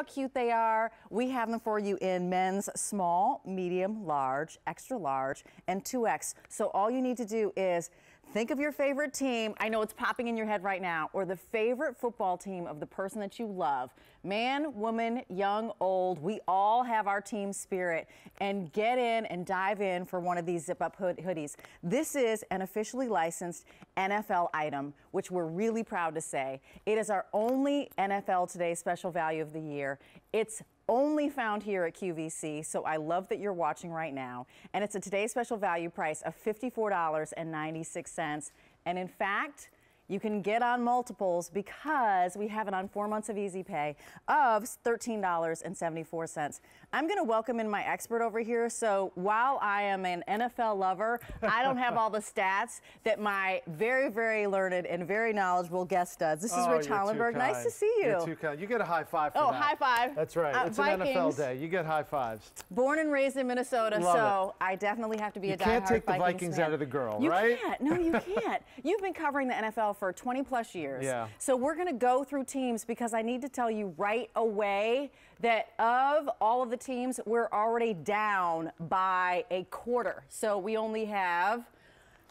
cute they are. We have them for you in men's small, medium, large, extra large, and 2X. So all you need to do is think of your favorite team. I know it's popping in your head right now, or the favorite football team of the person that you love. Man, woman, young, old, we all have our team spirit. And get in and dive in for one of these zip-up hoodies. This is an officially licensed NFL item, which we're really proud to say. It is our only NFL Today special value of the year. It's only found here at QVC, so I love that you're watching right now. And it's a today's special value price of $54.96. And in fact, you can get on multiples because we have it on 4 months of easy pay of $13.74. I'm going to welcome in my expert over here. So while I am an NFL lover, I don't have all the stats that my very, very learned and very knowledgeable guest does. This is Rich Hollenberg. Nice to see you. You're too kind. You get a high five for that. Oh, high five. That's right. It's Vikings. an NFL day. You get high fives. Born and raised in Minnesota, so I definitely have to be a diehard Vikings fan. You can't take the Vikings out of the girl, right? You can't. No, you can't. You've been covering the NFL for 20 plus years. Yeah. So we're going to go through teams because I need to tell you right away that of all of the teams, we're already down by a quarter. So we only have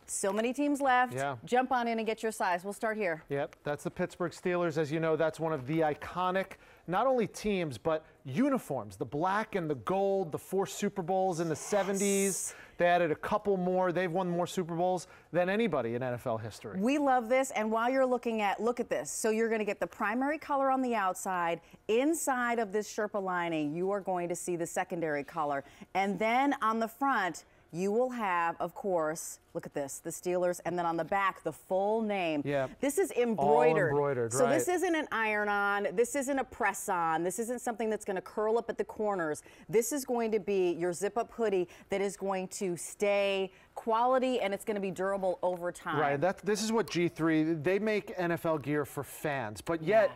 so many teams left. Yeah. Jump on in and get your size. We'll start here. Yep, that's the Pittsburgh Steelers. As you know, that's one of the iconic, not only teams, but uniforms. The black and the gold, the 4 Super Bowls in the 70s. They added a couple more. They've won more Super Bowls than anybody in NFL history. We love this. And while you're looking at, look at this. So you're going to get the primary color on the outside. Inside of this Sherpa lining, you are going to see the secondary color. And then on the front, you will have, of course, look at this, the Steelers, and then on the back, the full name. Yeah. This is embroidered. All embroidered, so right. this isn't an iron-on. This isn't a press-on. This isn't something that's going to curl up at the corners. This is going to be your zip-up hoodie that is going to stay quality, and it's going to be durable over time. Right. This is what G3, they make NFL gear for fans, but yet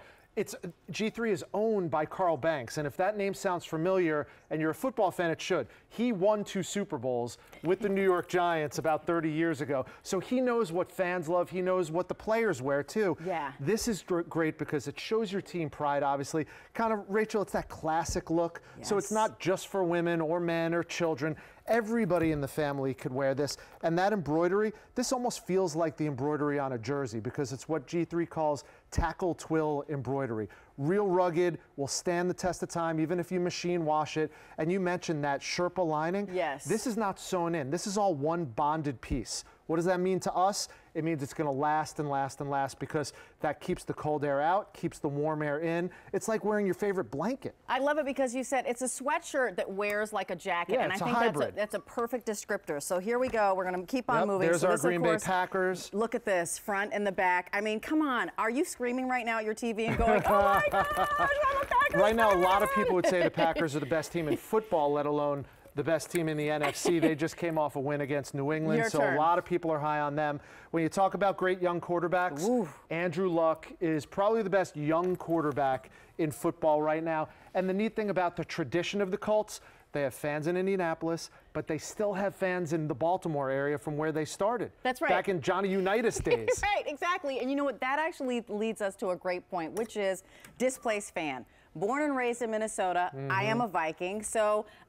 G3 is owned by Carl Banks, and if that name sounds familiar and you're a football fan, it should. He won 2 Super Bowls with the New York Giants about 30 years ago, so he knows what fans love. He knows what the players wear, too. Yeah. This is great because it shows your team pride, obviously. Kind of, Rachel, it's that classic look, so it's not just for women or men or children. Everybody in the family could wear this. And that embroidery, this almost feels like the embroidery on a jersey because it's what G3 calls tackle twill embroidery. Real rugged, will stand the test of time even if you machine wash it. And you mentioned that Sherpa lining. Yes. This is not sewn in. This is all one bonded piece. What does that mean to us? It means it's going to last and last and last because that keeps the cold air out, keeps the warm air in. It's like wearing your favorite blanket. I love it because you said it's a sweatshirt that wears like a jacket. Yeah, and it's I think a hybrid. that's a perfect descriptor. So here we go. We're going to keep on moving. There's so our this, Green of Bay course, Packers. Look at this, front and the back. I mean, come on. Are you screaming right now at your TV and going, oh my gosh, I'm a Packers Right now, a lot of fan." people would say the Packers are the best team in football, let alone the best team in the NFC. They just came off a win against New England, Your so turn. a lot of people are high on them. When you talk about great young quarterbacks, Andrew Luck is probably the best young quarterback in football right now. And the neat thing about the tradition of the Colts, they have fans in Indianapolis, but they still have fans in the Baltimore area from where they started. That's right. Back in Johnny Unitas days. Right, exactly. And you know what? That actually leads us to a great point, which is displaced fan. Born and raised in Minnesota, I am a Viking,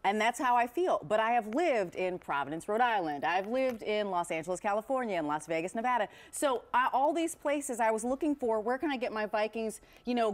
and that's how I feel. But I have lived in Providence, Rhode Island. I've lived in Los Angeles, California, and Las Vegas, Nevada. So all these places I was looking for, where can I get my Vikings,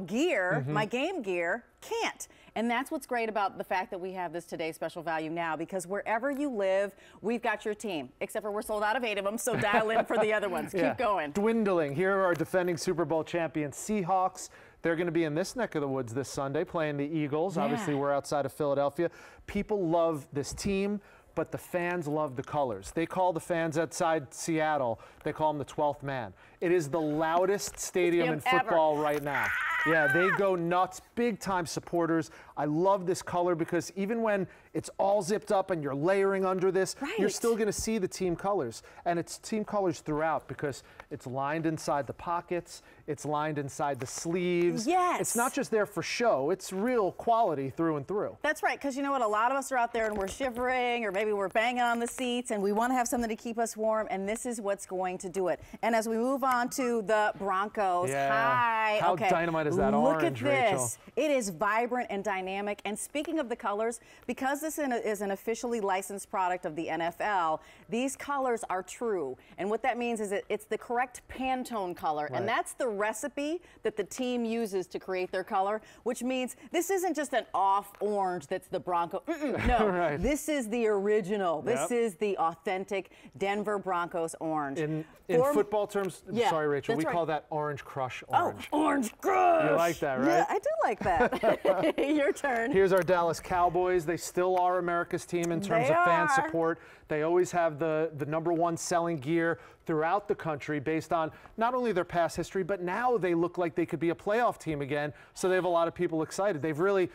gear, my game gear? Can't. And that's what's great about the fact that we have this today's special value now, because wherever you live, we've got your team, except for we're sold out of 8 of them, so dial in for the other ones. Keep going. Dwindling. Here are our defending Super Bowl champions, Seahawks. They're going to be in this neck of the woods this Sunday playing the Eagles. Obviously, we're outside of Philadelphia. People love this team, but the fans love the colors. They call the fans outside Seattle, they call them the 12th man. It is the loudest stadium in football right now. Yeah, they go nuts, big-time supporters. I love this color because even when it's all zipped up and you're layering under this, you're still going to see the team colors. And it's team colors throughout because it's lined inside the pockets, it's lined inside the sleeves. Yes. It's not just there for show, it's real quality through and through. That's right, because you know what? A lot of us are out there and we're shivering, or maybe we're banging on the seats, and we want to have something to keep us warm, and this is what's going to do it. And as we move on on to the Broncos. Yeah. Hi. How okay. dynamite is that Look orange, at this. Rachel? It is vibrant and dynamic. And speaking of the colors, because this is an officially licensed product of the NFL, these colors are true. And what that means is it's the correct Pantone color. Right. And that's the recipe that the team uses to create their color, which means this isn't just an off orange that's the Bronco. No, Right. This is the original. Yep. This is the authentic Denver Broncos orange. In football terms, Yeah, sorry, Rachel, we that's right. call that Orange Crush orange. Oh, Orange Crush! You like that, right? Yeah, I do like that. Your turn. Here's our Dallas Cowboys. They still are America's team in terms of fan support. They always have the #1 selling gear throughout the country based on not only their past history, but now they look like they could be a playoff team again. So they have a lot of people excited. They've really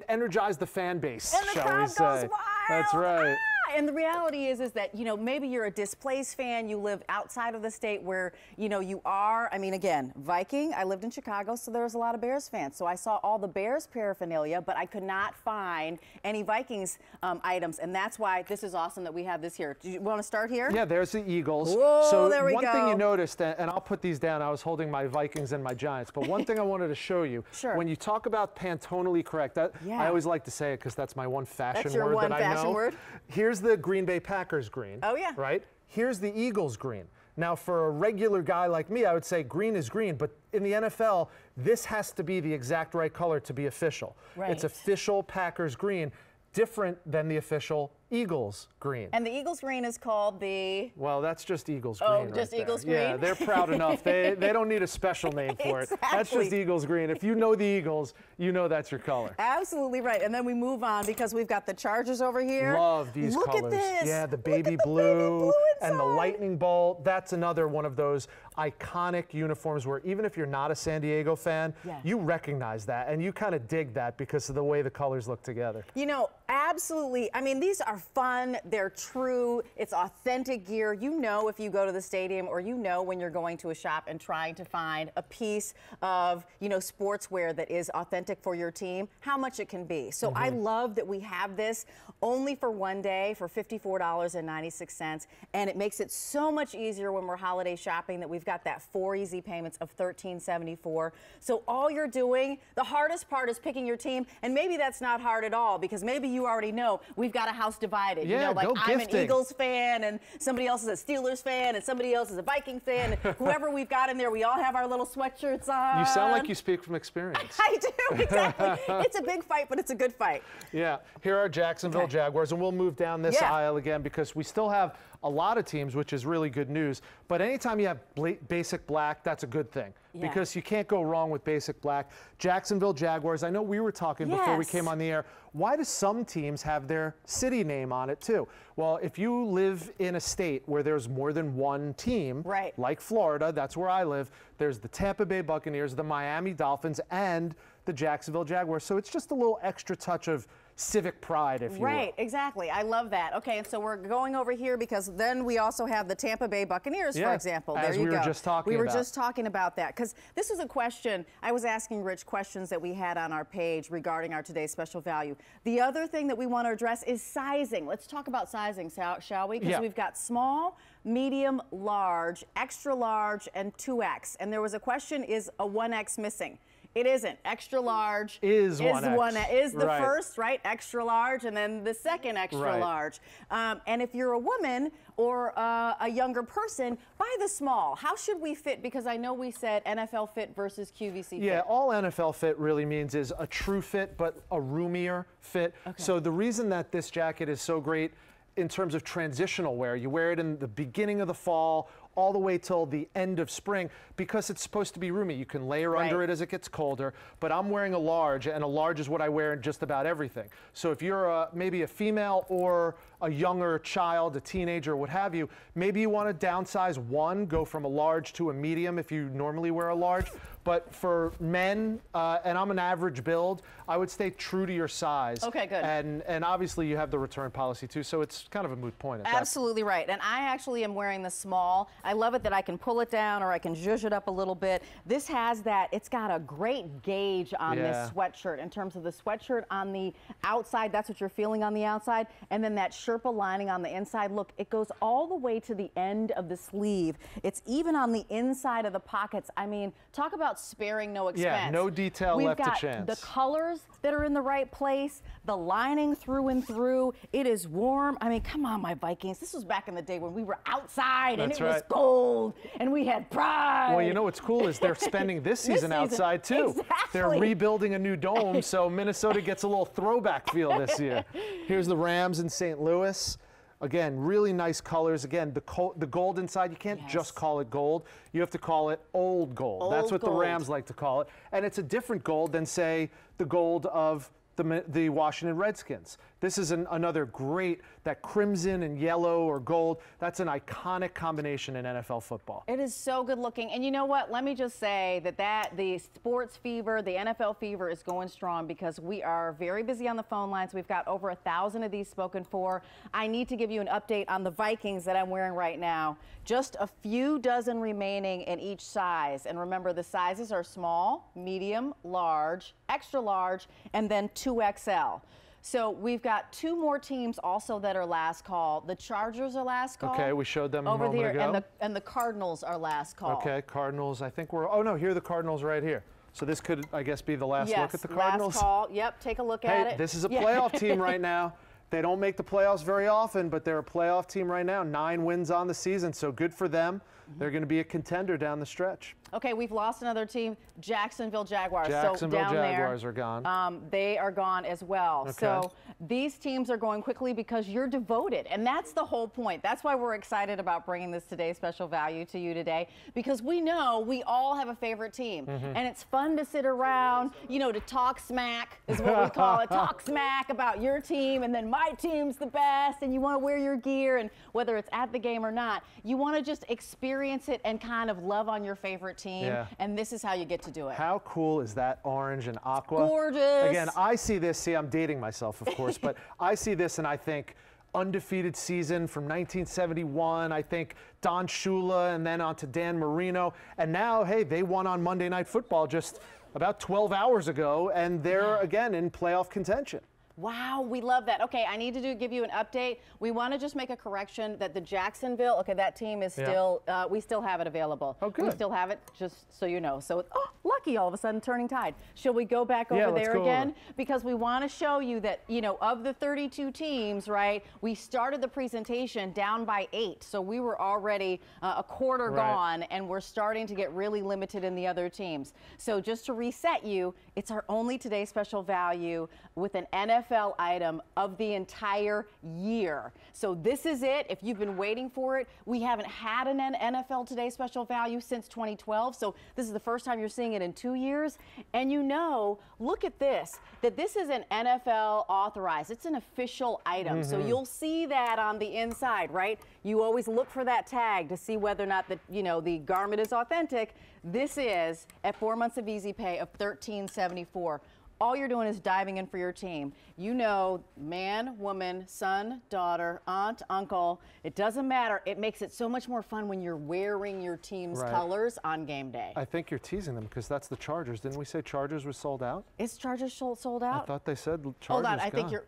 energized the fan base, and the shall crowd we goes say. wild. That's right. And the reality is that, you know, maybe you're a displaced fan, you live outside of the state where, you know, you are, I mean, again, Viking, I lived in Chicago, so there was a lot of Bears fans. So I saw all the Bears paraphernalia, but I could not find any Vikings items. And that's why this is awesome that we have this here. Do you want to start here? Yeah, there's the Eagles. Whoa, so there we one thing go. you noticed, and I'll put these down, I was holding my Vikings and my Giants, but one thing I wanted to show you, Sure. when you talk about Pantonally correct, I always like to say it because that's my one fashion That's your word one that I fashion know. word? Here's the Green Bay Packers green. Oh, yeah. Right? Here's the Eagles green. Now, for a regular guy like me, I would say green is green, but in the NFL, this has to be the exact right color to be official. Right. It's official Packers green, different than the official Eagles green. And the Eagles green is called the... Well, that's just Eagles green. Oh, just right Eagles there. Yeah, green? they're proud enough. They don't need a special name for it. That's just Exactly. Eagles green. If you know the Eagles, you know that's your color. Absolutely right. And then we move on because we've got the Chargers over here. Love these Look colors. Look at this. Yeah, the Look baby at the blue and the inside. lightning bolt. That's another one of those iconic uniforms where even if you're not a San Diego fan, you recognize that and you kind of dig that because of the way the colors look together. You know, absolutely. I mean, these are fun. They're true. It's authentic gear. You know, if you go to the stadium or you know when you're going to a shop and trying to find a piece of, you know, sportswear that is authentic for your team, how much it can be. So I love that we have this only for one day for $54.96. And it makes it so much easier when we're holiday shopping that we've got that 4 easy payments of $13.74. So all you're doing, the hardest part is picking your team. And maybe that's not hard at all because maybe you already know we've got a house divided. Yeah, you know, like go I'm gifting. an Eagles fan and somebody else is a Steelers fan and somebody else is a Viking fan. Whoever we've got in there, we all have our little sweatshirts on. You sound like you speak from experience. I do, exactly. It's a big fight, but it's a good fight. Yeah, here are Jacksonville Jaguars, and we'll move down this aisle again because we still have a lot of teams, which is really good news. But anytime you have basic black, that's a good thing because you can't go wrong with basic black. Jacksonville Jaguars, I know we were talking before we came on the air. Why do some teams have their city name on it too? Well, if you live in a state where there's more than one team, like Florida, that's where I live, there's the Tampa Bay Buccaneers, the Miami Dolphins, and the Jacksonville Jaguars. So it's just a little extra touch of civic pride, if you will. Right, exactly. I love that. Okay, and so we're going over here because then we also have the Tampa Bay Buccaneers, for example. There you go. As we were just talking about. We were just talking about that because this is a question. I was asking Rich questions that we had on our page regarding our today's special value. The other thing that we want to address is sizing. Let's talk about sizing, shall we? Because we've got small, medium, large, extra large, and 2X. And there was a question, is a 1X missing? It isn't. Extra large is the first, right? Extra large, and then the second extra large. And if you're a woman or a younger person, buy the small. How should we fit? Because I know we said NFL fit versus QVC fit. Yeah, all NFL fit really means is a true fit, but a roomier fit. So the reason that this jacket is so great in terms of transitional wear, you wear it in the beginning of the fall, all the way till the end of spring because it's supposed to be roomy. You can layer under it as it gets colder, but I'm wearing a large, and a large is what I wear in just about everything. So if you're maybe a female or a younger child, a teenager, what have you, maybe you want to downsize one, go from a large to a medium if you normally wear a large. But for men, and I'm an average build, I would stay true to your size. Okay, good. And obviously you have the return policy too, so it's kind of a moot point. Absolutely right. And I actually am wearing the small. I love it that I can pull it down or I can zhuzh it up a little bit. This has that, it's got a great gauge on this sweatshirt in terms of the sweatshirt on the outside. That's what you're feeling on the outside. And then that shirt Sherpa lining on the inside. Look, it goes all the way to the end of the sleeve. It's even on the inside of the pockets. I mean, talk about sparing no expense. Yeah, no detail left to chance. We've got the colors that are in the right place, the lining through and through. It is warm. I mean, come on, my Vikings. This was back in the day when we were outside and it was cold and we had pride. Well, you know what's cool is they're spending this season outside too. Exactly. They're rebuilding a new dome, so Minnesota gets a little throwback feel this year. Here's the Rams in St. Louis. Again, really nice colors. Again, the gold inside, you can't just call it gold. You have to call it old gold. That's what the Rams like to call it. And it's a different gold than, say, the gold of the Washington Redskins. This is another great, that crimson and yellow or gold, that's an iconic combination in NFL football. It is so good looking. And you know what? Let me just say that the sports fever, the NFL fever is going strong because we are very busy on the phone lines. We've got over 1,000 of these spoken for. I need to give you an update on the Vikings that I'm wearing right now. Just a few dozen remaining in each size. And remember, the sizes are small, medium, large, extra large, and then 2XL. So we've got 2 more teams also that are last call. The Chargers are last call. Okay, we showed them over a moment there, ago. and the Cardinals are last call. Okay, Cardinals, I think oh no, here are the Cardinals right here. So this could, I guess, be the last look at the Cardinals. Last call. Yep, take a look at it. This is a playoff team right now. They don't make the playoffs very often, but they're a playoff team right now. 9 wins on the season, so good for them. They're going to be a contender down the stretch. Okay, we've lost another team, Jacksonville Jaguars. Jacksonville so down Jaguars there, are gone. They are gone as well. Okay. So these teams are going quickly because you're devoted, and that's the whole point. That's why we're excited about bringing this Today's Special Value to you today, because we know we all have a favorite team, and it's fun to sit around, you know, to talk smack is what we call it. Talk smack about your team, and then my team's the best, and you want to wear your gear, and whether it's at the game or not, you want to just experience it and kind of love on your favorite team. Yeah. And this is how you get to do it. How cool is that orange and aqua? Gorgeous. Again, I see this. See, I'm dating myself, of course, but I see this and I think undefeated season from 1971. I think Don Shula and then on to Dan Marino. And now, hey, they won on Monday Night Football just about 12 hours ago, and they're, again, in playoff contention. Wow, we love that. Okay, I need to give you an update. We want to just make a correction that the Jacksonville, okay, that team is still, we still have it available. Oh, good. We still have it, just so you know. So, lucky all of a sudden, turning tide. Shall we go back over there again? Over. Because we want to show you that, you know, of the 32 teams, right, we started the presentation down by 8. So we were already a quarter gone, and we're starting to get really limited in the other teams. So just to reset you, it's our only Today's Special Value with an NFL item of the entire year. So this is it. If you've been waiting for it, we haven't had an NFL Today's Special Value since 2012. So this is the first time you're seeing it in 2 years. And you know, look at this, that this is an NFL authorized. It's an official item. So you'll see that on the inside, right? You always look for that tag to see whether or not the, you know, the garment is authentic. This is at 4 months of easy pay of $13.74. All you're doing is diving in for your team. You know, man, woman, son, daughter, aunt, uncle, it doesn't matter. It makes it so much more fun when you're wearing your team's colors on game day. I think you're teasing them because that's the Chargers. Didn't we say Chargers was sold out? Is Chargers sold out? I thought they said Chargers. Hold on, I gone. think you're,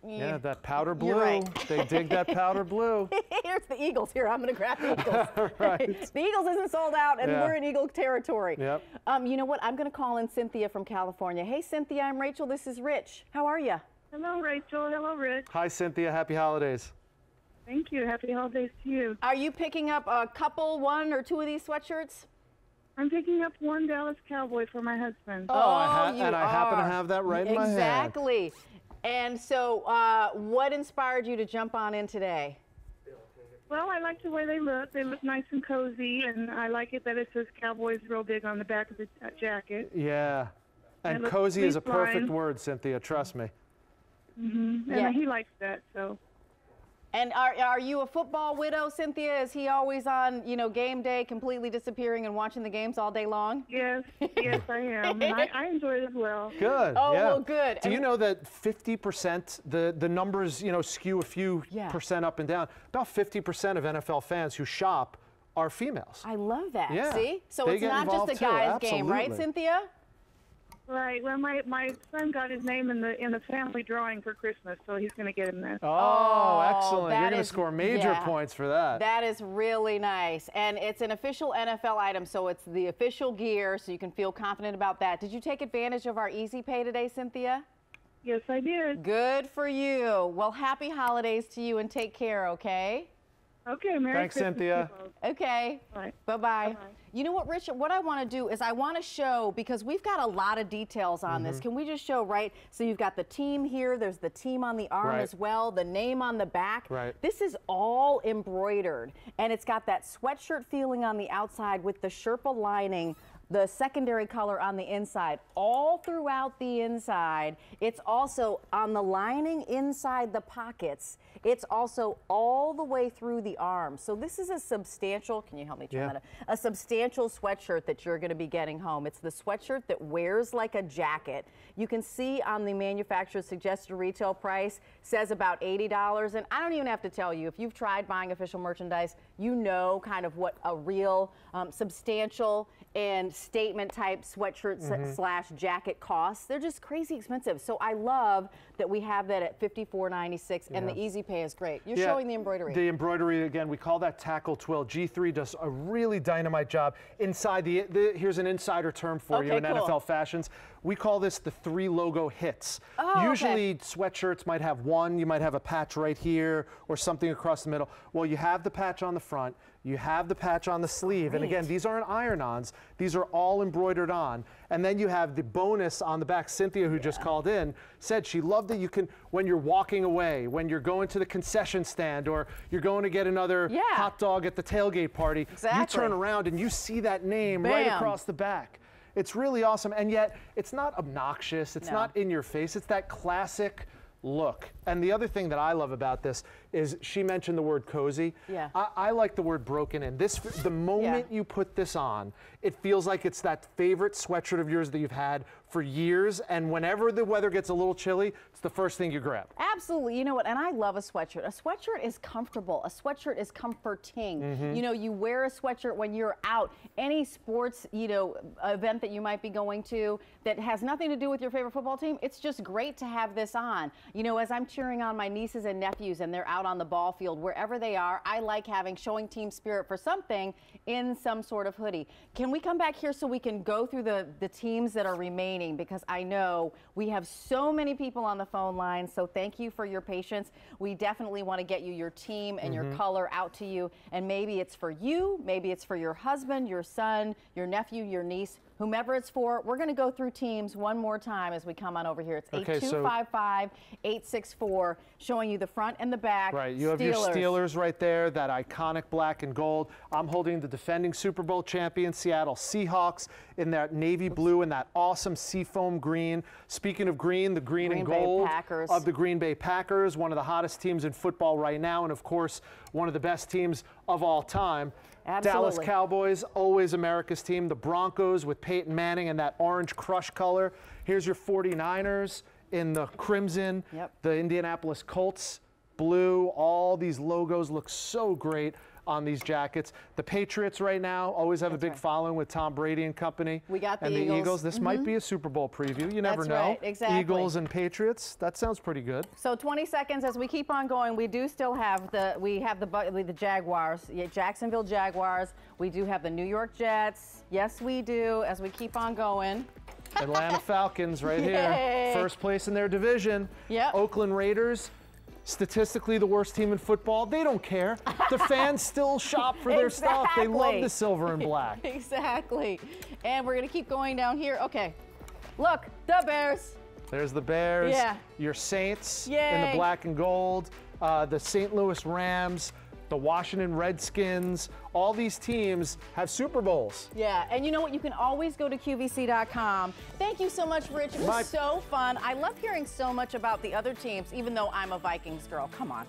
Yeah, that powder blue. You're right. They dig that powder blue. Here's the Eagles. Here, I'm going to grab the Eagles. Right. The Eagles isn't sold out, and we're in Eagle territory. Yep. You know what? I'm going to call in Cynthia from California. Hey, Cynthia, I'm Rachel. This is Rich. How are you? Hello, Rachel. Hello, Rich. Hi, Cynthia. Happy holidays. Thank you. Happy holidays to you. Are you picking up a couple, 1 or 2 of these sweatshirts? I'm picking up one Dallas Cowboy for my husband. I happen to have that right in my hand. Exactly. And so what inspired you to jump on in today? Well, I like the way they look. They look nice and cozy, and I like it that it says Cowboys real big on the back of the jacket. Yeah. And cozy is a perfect word, Cynthia. Trust me. And he likes that, so. And are you a football widow, Cynthia? Is he always on, you know, game day, completely disappearing and watching the games all day long? Yes, yes, I am. And I enjoy it as well. Good. Oh, yeah. well, good. Do you know that 50%, the numbers, you know, skew a few percent up and down. About 50% of NFL fans who shop are females. I love that. Yeah. See? So They it's get not just a involved too. guy's game, right, Absolutely. Cynthia? Right. Well, my son got his name in the family drawing for Christmas, so he's going to get him this. Oh, excellent. You're going to is- score major points for that. That is really nice. And it's an official NFL item, so it's the official gear, so you can feel confident about that. Did you take advantage of our Easy Pay today, Cynthia? Yes, I did. Good for you. Well, happy holidays to you, and take care, okay? Okay, Merry Thanks, Christmas, Cynthia. people. Okay. Right. Bye-bye. Bye-bye. You know what, Richard, what I want to do is I want to show, because we've got a lot of details on this. Can we just show, right? So you've got the team here. There's the team on the arm as well, the name on the back. Right. This is all embroidered, and it's got that sweatshirt feeling on the outside with the Sherpa lining, the secondary color on the inside, all throughout the inside. It's also on the lining inside the pockets. It's also all the way through the arm. So this is a substantial, can you help me turn that up? A substantial sweatshirt that you're gonna be getting home. It's the sweatshirt that wears like a jacket. You can see on the manufacturer's suggested retail price says about $80. And I don't even have to tell you, if you've tried buying official merchandise, you know kind of what a real substantial and statement type sweatshirt slash jacket costs. They're just crazy expensive. So I love that we have that at $54.96, and the Easy Pay is great. You're showing the embroidery. The embroidery, again, we call that tackle twill. G3 does a really dynamite job. Inside here's an insider term for you in NFL fashions. We call this the 3 logo hits. Usually sweatshirts might have one, you might have a patch right here or something across the middle. Well, you have the patch on the front, you have the patch on the sleeve, and again, these aren't iron-ons, these are all embroidered on. And then you have the bonus on the back. Cynthia, who just called in, said she loved that you can, when you're walking away, when you're going to the concession stand, or you're going to get another hot dog at the tailgate party, you turn around and you see that name right across the back. It's really awesome, and yet it's not obnoxious, it's not in your face, it's that classic look. And the other thing that I love about this is she mentioned the word cozy. I like the word broken in. The moment you put this on, it feels like it's that favorite sweatshirt of yours that you've had for years, and whenever the weather gets a little chilly, it's the first thing you grab. Absolutely. You know what? And I love a sweatshirt. A sweatshirt is comfortable. A sweatshirt is comforting. You know, you wear a sweatshirt when you're out. Any sports, you know, event that you might be going to that has nothing to do with your favorite football team, it's just great to have this on. You know, as I'm cheering on my nieces and nephews and they're out on the ball field, wherever they are, I like showing team spirit for something in some sort of hoodie. Can we come back here so we can go through the teams that are remaining? Because I know we have so many people on the phone line, so thank you for your patience. We definitely want to get you your team and your color out to you, and maybe it's for you, maybe it's for your husband, your son, your nephew, your niece, whomever it's for. We're going to go through teams one more time as we come on over here. It's 8255-864, showing you the front and the back. Right, you have your Steelers right there, that iconic black and gold. I'm holding the defending Super Bowl champion Seattle Seahawks in that navy blue and that awesome seafoam green. Speaking of green, the green and gold of the Green Bay Packers, one of the hottest teams in football right now, and of course, one of the best teams of all time. Dallas Cowboys, always America's team. The Broncos with Peyton Manning and that orange crush color. Here's your 49ers in the crimson. The Indianapolis Colts, blue. All these logos look so great on these jackets. The Patriots right now always have a big following with Tom Brady and company. We got the Eagles. This might be a Super Bowl preview. You never know. Eagles and Patriots. That sounds pretty good. So 20 seconds as we keep on going. We do still have the Jaguars, Jacksonville Jaguars. We do have the New York Jets. Yes, we do. As we keep on going. Atlanta Falcons right here. First place in their division. Oakland Raiders. Statistically the worst team in football. They don't care. The fans still shop for their stuff. They love the silver and black. Exactly. And we're going to keep going down here. Okay. Look, the Bears. There's the Bears. Your Saints in the black and gold. The St. Louis Rams. The Washington Redskins. All these teams have Super Bowls. And you know what? You can always go to QVC.com. Thank you so much, Rich. It was so fun. I love hearing so much about the other teams, even though I'm a Vikings girl. Come on.